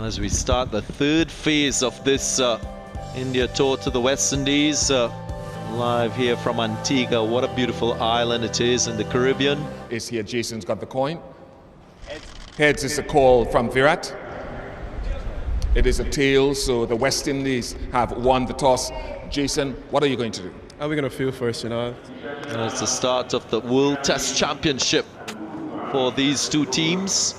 As we start the third phase of this India tour to the West Indies, live here from Antigua. What a beautiful island it is in the Caribbean. Is here, Jason's got the coin. Heads is a call from Virat. It is a tail, so the West Indies have won the toss. Jason, what are you going to do? How are we going to feel first, you know? It's the start of the World Test Championship for these two teams.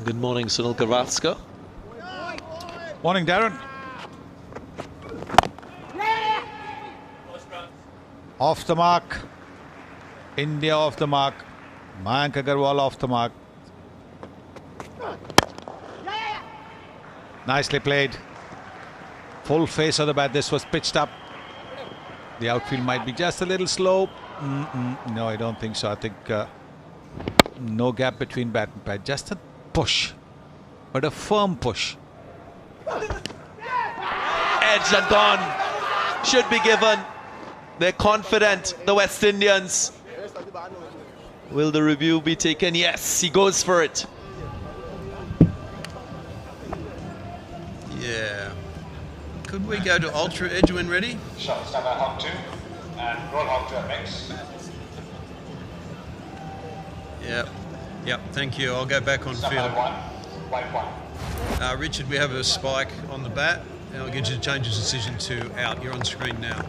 Good morning, Sunil Gavaskar. Morning, Darren. Off the mark. India off the mark. Mayank Agarwal off the mark. Nicely played. Full face of the bat. This was pitched up. The outfield might be just a little slow. No, I don't think so. I think no gap between bat and pad. Just a push, but a firm push. Edged and gone. Should be given. They're confident, the West Indians. Will the review be taken? Yes, he goes for it. Yeah. Could we go to Ultra Edge when ready? Shot stand by hog 2 and roll hog to a mix. Yep, thank you. I'll go back on Stand field. by 1, white 1. Richard, we have a spike on the bat. I'll get you to change your decision to out. You're on screen now.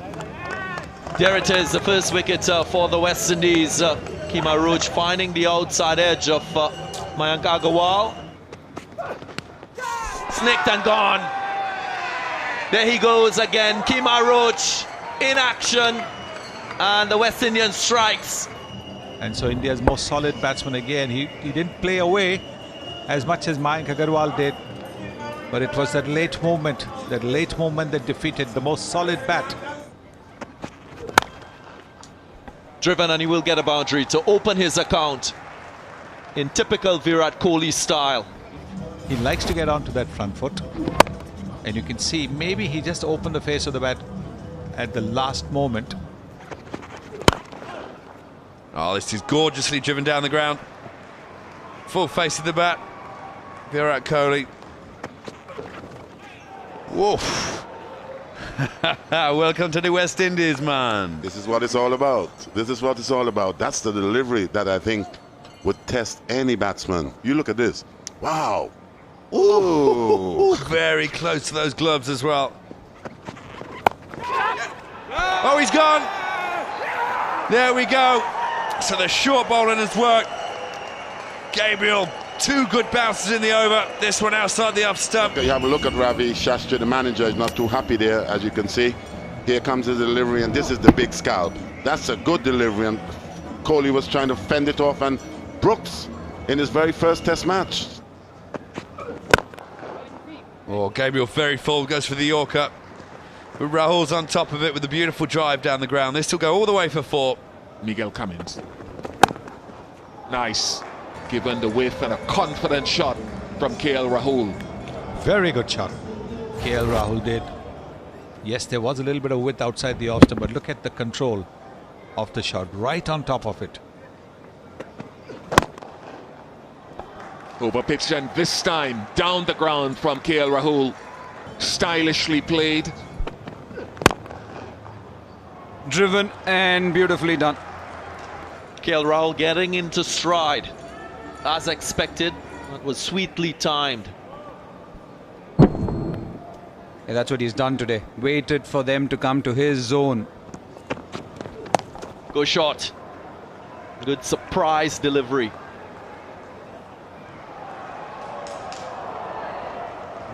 There it is, the first wicket for the West Indies. Kema Roach finding the outside edge of Mayank Agarwal. Snicked and gone. There he goes again. Kema Roach in action. And the West Indian strikes. And so India's most solid batsman again. He didn't play away as much as Mayank Agarwal did. But it was that late movement that defeated the most solid bat. Driven, and he will get a boundary to open his account in typical Virat Kohli style. He likes to get onto that front foot. And you can see maybe he just opened the face of the bat at the last moment. Oh, this is gorgeously driven down the ground. Full face of the bat. Virat Kohli. Woof. Welcome to the West Indies, man. This is what it's all about. This is what it's all about. That's the delivery that I think would test any batsman. You look at this. Wow. Ooh. Very close to those gloves as well. Oh, he's gone. There we go. So the short bowling has worked. Gabriel, 2 good bounces in the over. This one outside the off stump. You have a look at Ravi Shastri, the manager, is not too happy there, as you can see. Here comes the delivery, and this is the big scalp. That's a good delivery, and Kohli was trying to fend it off, and Brooks in his very first test match. Oh, Gabriel very full, goes for the Yorker. But Rahul's on top of it with a beautiful drive down the ground. This will go all the way for 4. Miguel Cummins. Nice. Given the whiff and a confident shot from KL Rahul. Very good shot. KL Rahul did. Yes, there was a little bit of width outside the off stump, but look at the control of the shot, right on top of it. Over pitch, and this time down the ground from KL Rahul. Stylishly played. Driven and beautifully done. KL Rahul getting into stride. As expected, that was sweetly timed. Yeah, that's what he's done today. Waited for them to come to his zone. Go short. Good surprise delivery.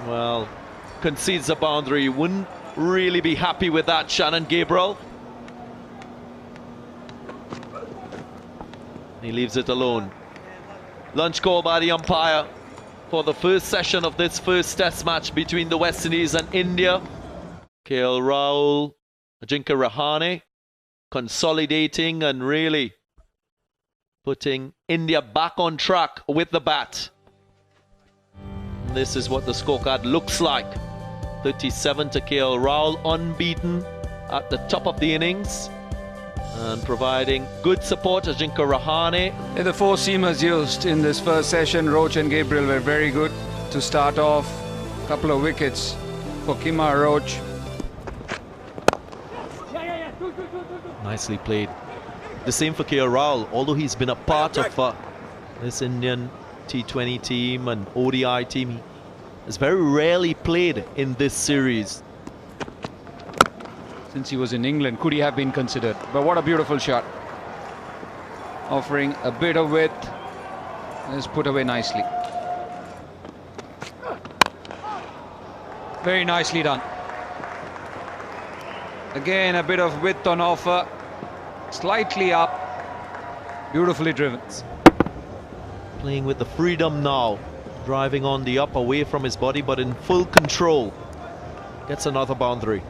Well, concedes a boundary. Wouldn't really be happy with that, Shannon Gabriel. He leaves it alone. Lunch call by the umpire for the first session of this first test match between the West Indies and India. KL Rahul, Ajinkya Rahane consolidating and really putting India back on track with the bat. This is what the scorecard looks like. 37 to KL Rahul, unbeaten at the top of the innings. and providing good support to Ajinkya Rahane. The four seamers used in this first session, Roach and Gabriel, were very good to start off. A couple of wickets for Kemar Roach. Nicely played. The same for KL Rahul, although he's been a part of this Indian T20 team and ODI team. He has very rarely played in this series. Since he was in England, could he have been considered? But what a beautiful shot. Offering a bit of width. It's put away nicely. Very nicely done. Again, a bit of width on offer. Slightly up. Beautifully driven. Playing with the freedom now. Driving on the up away from his body, but in full control. Gets another boundary.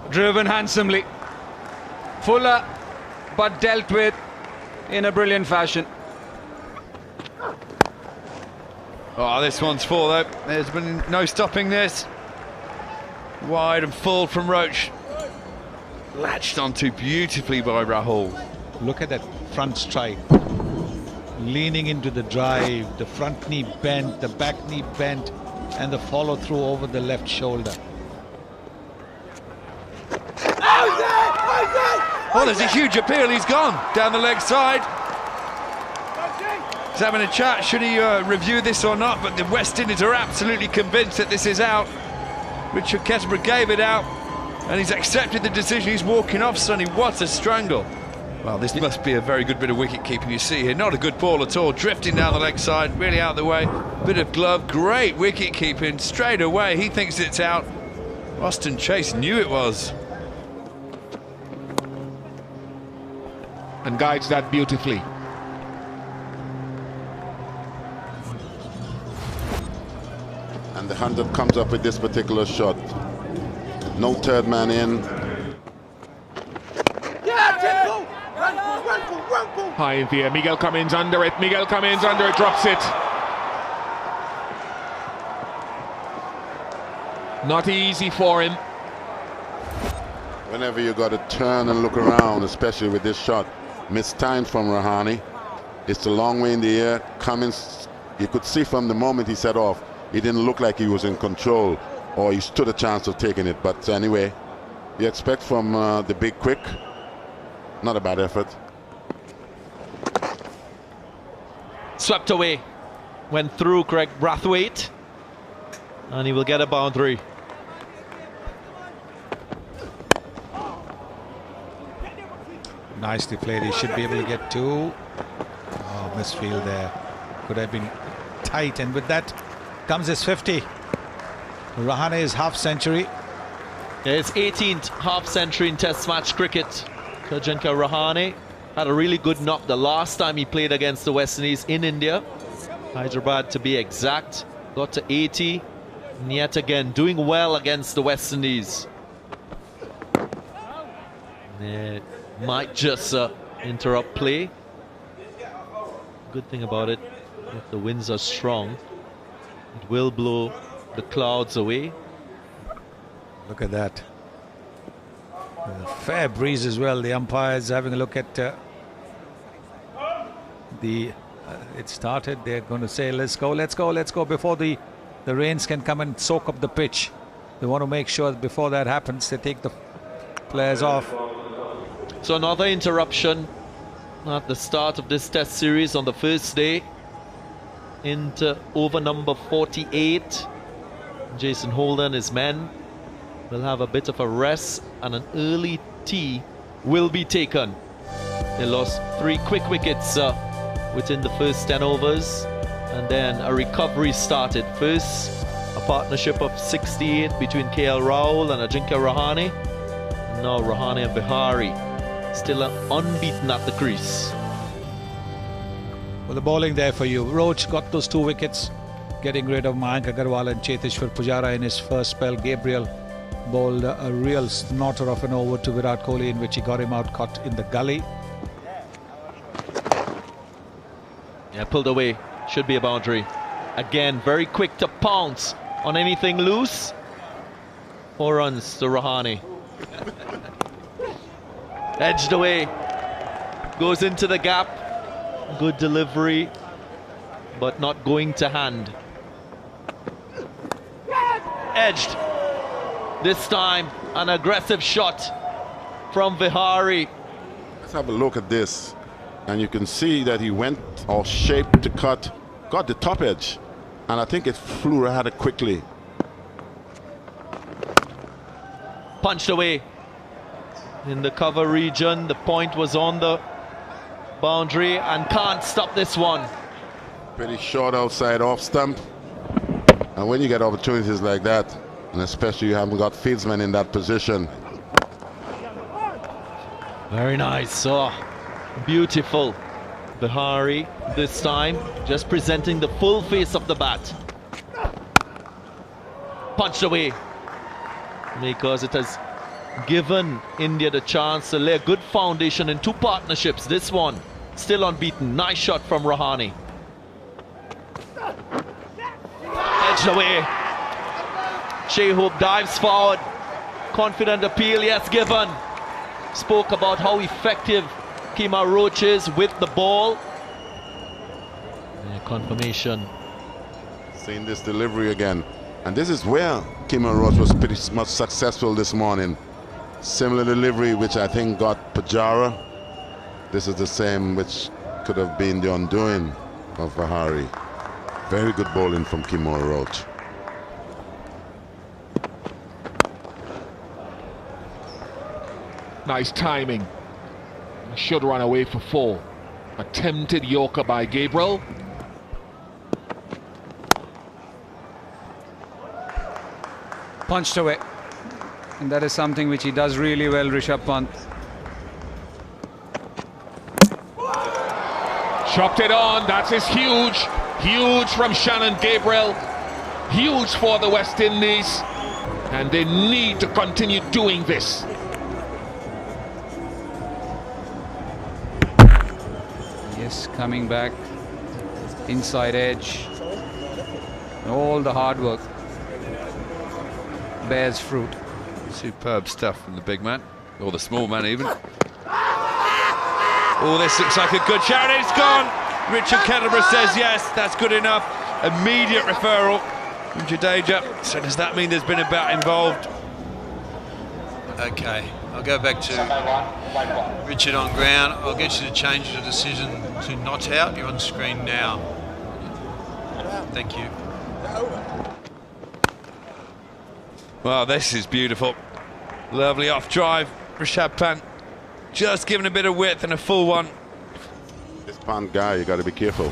Driven handsomely. Fuller, but dealt with in a brilliant fashion. Oh, this one's full though. There's been no stopping this. Wide and full from Roach. Latched onto beautifully by Rahul. Look at that front strike. Leaning into the drive, the front knee bent, the back knee bent, and the follow through over the left shoulder. Oh, there's a huge appeal. He's gone down the leg side. He's having a chat. Should he review this or not? But the West Indies are absolutely convinced that this is out. Richard Kettleborough gave it out, and he's accepted the decision. He's walking off, Sonny. What a strangle. Well, this must be a very good bit of wicket keeping you see here. Not a good ball at all. Drifting down the leg side, really out of the way. Bit of glove, great wicket keeping straight away. He thinks it's out. Austin Chase knew it was. And guides that beautifully. And the 100 comes up with this particular shot. No third man in. High in the air. Miguel Cummins under it. Miguel Cummins under it. Drops it. Not easy for him. Whenever you got to turn and look around, especially with this shot, missed time from Rahane. It's a long way in the air. Cummins, you could see from the moment he set off, he didn't look like he was in control or he stood a chance of taking it. But anyway, you expect from the big quick, not a bad effort. Swept away. Went through Craig Brathwaite. And he will get a boundary. Nicely played. He should be able to get two. Oh, misfield there. Could have been tight. And with that comes his 50. Rahane's half century. His 18th half century in Test match cricket. Ajinkya Rahane had a really good knock the last time he played against the West Indies in India. Hyderabad to be exact. Got to 80. And yet again, doing well against the West Indies. It might just interrupt play. Good thing about it, if the winds are strong, it will blow the clouds away. Look at that. A fair breeze as well. The umpires having a look at it started. They're going to say, let's go, let's go, let's go, before the rains can come and soak up the pitch. They want to make sure that before that happens, they take the players off. So another interruption at the start of this Test series on the first day into over number 48. Jason Holder and his men will have a bit of a rest, and an early tea will be taken. They lost 3 quick wickets within the first 10 overs, and then a recovery started. First, a partnership of 68 between KL Rahul and Ajinkya Rahane. And now Rahane and Bihari still unbeaten at the crease. Well, the bowling there for you. Roach got those 2 wickets, getting rid of Mayank Agarwal and Cheteshwar Pujara in his first spell. Gabriel bowled a real snorter of an over to Virat Kohli, in which he got him out caught in the gully. Yeah, pulled away. Should be a boundary. Again, very quick to pounce on anything loose. 4 runs to Rahane. Edged away. Goes into the gap. Good delivery, but not going to hand. Edged. This time, an aggressive shot from Vihari. Let's have a look at this. And you can see that he went all shaped to cut, got the top edge. And I think it flew rather quickly. Punched away in the cover region. The point was on the boundary and can't stop this one. Pretty short outside off stump. And when you get opportunities like that, and especially you haven't got fieldsmen in that position. Very nice. Oh, beautiful. Vihari this time just presenting the full face of the bat. Punched away because it has given India the chance to lay a good foundation in two partnerships. This one still unbeaten. Nice shot from Rahane. Edged away. Shehub dives forward. Confident appeal, yes, given. Spoke about how effective Kemar Roach is with the ball. And confirmation. Seeing this delivery again. And this is where Kemar Roach was pretty much successful this morning. Similar delivery, which I think got Pajara. This is the same which could have been the undoing of Vihari. Very good bowling from Kemar Roach. Nice timing. Should run away for 4. Attempted Yorker by Gabriel. Punched away. And that is something which he does really well, Rishabh Pant. Chopped it on. That is huge. Huge from Shannon Gabriel. Huge for the West Indies. And they need to continue doing this. Yes, coming back. Inside edge. All the hard work bears fruit. Superb stuff from the big man, or the small man even. Oh, this looks like a good shot. It's gone. Richard Kettleborough says yes, that's good enough. Immediate referral from Jadeja. So does that mean there's been a bat involved? Okay, I'll go back to Richard on ground. I'll get you to change the decision to not out. You're on screen now. Thank you. Wow, this is beautiful. Lovely off drive. Rishabh Pant just giving a bit of width and a full one. This Pant guy, you got to be careful.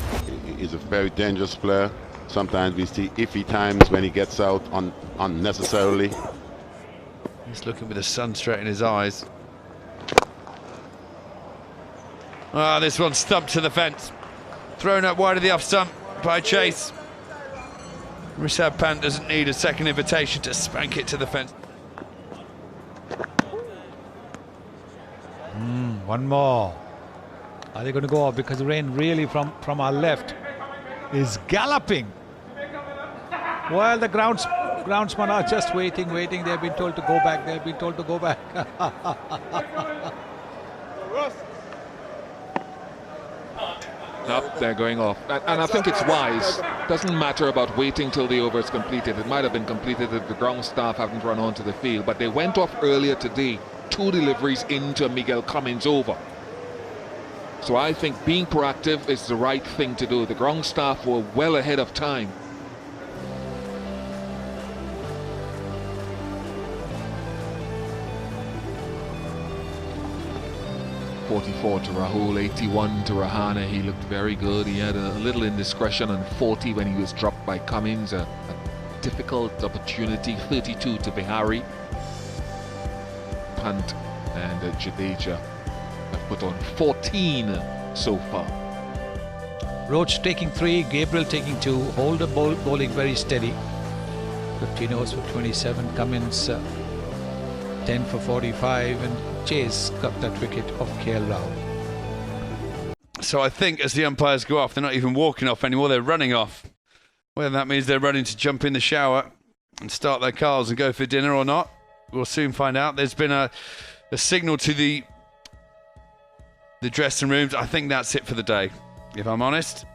He's a very dangerous player. Sometimes we see iffy times when he gets out unnecessarily. He's looking with the sun straight in his eyes. Ah, this one's stumped to the fence. Thrown up wide of the off stump by Chase. Rishabh Pant doesn't need a second invitation to spank it to the fence. One more. Are they going to go off? Because the rain really from our left is galloping. While the groundsmen are just waiting. They've been told to go back. Nope, they're going off. And I think it's wise. Doesn't matter about waiting till the over is completed. It might have been completed if the ground staff haven't run onto the field. But they went off earlier today. 2 deliveries into Miguel Cummins over. So I think being proactive is the right thing to do. The ground staff were well ahead of time. .44 to Rahul, 81 to Rahane. He looked very good. He had a little indiscretion on 40 when he was dropped by Cummins. A difficult opportunity. 32 to Vihari. Pant and Jadeja have put on 14 so far. Roach taking 3, Gabriel taking 2. Holder bowling very steady. 15 overs for 27. Cummins 10 for 45, and Chase got that wicket of KL Rahul. So I think as the umpires go off, they're not even walking off anymore, they're running off. Whether that means they're running to jump in the shower and start their cars and go for dinner or not, We'll soon find out. There's been a signal to the dressing rooms. I think that's it for the day, if I'm honest.